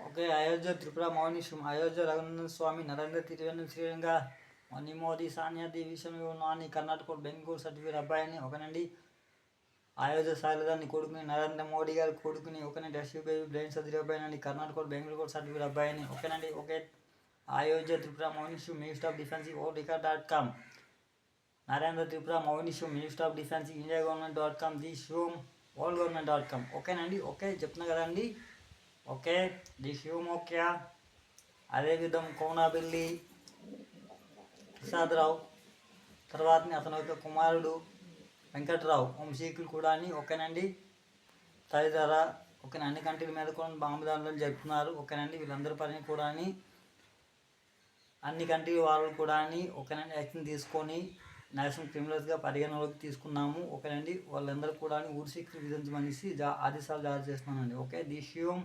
Okay. Ayodhya Tripura మౌనీశ్వరం అయోధ్య రఘునందన్ స్వామి నరేంద్ర తిరువెన్నెల Sriranga Mani Modi Sania Devi Nani Karnataka Bengaluru certificate అబ్బాయిని ఒకనండి. అయోధ్య సాయిలదాన్ని కొడుకుని నరేంద్ర మోడీ గారి కొడుకుని ఒకనండి. రష్యూ బేబీ బ్రెయిన్ సర్జరీ అబ్బాయినండి కర్ణాటక బెంగళూరు సర్టిఫికేట్ అబ్బాయిని ఓకేనండి. ఓకే. అయోధ్య త్రిపుర మౌనీశ్వరం మినిస్టర్ ఆఫ్ డిఫెన్స్ ఓ.రికార్డ్.com నరేంద్ర త్రిపుర మౌనీశ్వరం మినిస్టర్ ఆఫ్ డిఫెన్స్ ఇండియా గవర్నమెంట్.com ది షూమ్ వరల్డ్ గవర్నమెంట్.com ఓకేనండి. ఓకే చెప్తున్నా కదండి. ఓకే ది శివమోక్య అదేవిధం కోనాబిల్లి ప్రసాదరావు తర్వాతని అతని యొక్క కుమారుడు వెంకట్రావు వంశీకులు కూడా అని ఓకేనండి. తదితర ఓకేనా అన్ని కంట్రీల మీద కూడా బాంబు దాడులు జరుపుతున్నారు ఓకేనండి. వీళ్ళందరి పని కూడా అన్ని కంట్రీ వాళ్ళు కూడా ఓకేనండి యాక్షన్ తీసుకొని నేషనల్ క్రిమినల్స్గా పరిగణలోకి తీసుకున్నాము ఓకేనండి. వాళ్ళందరూ కూడా ఊరి శిక్ష విధించమనేసి ఆదేశాలు జారీ చేస్తున్నానండి. Okay the Shivam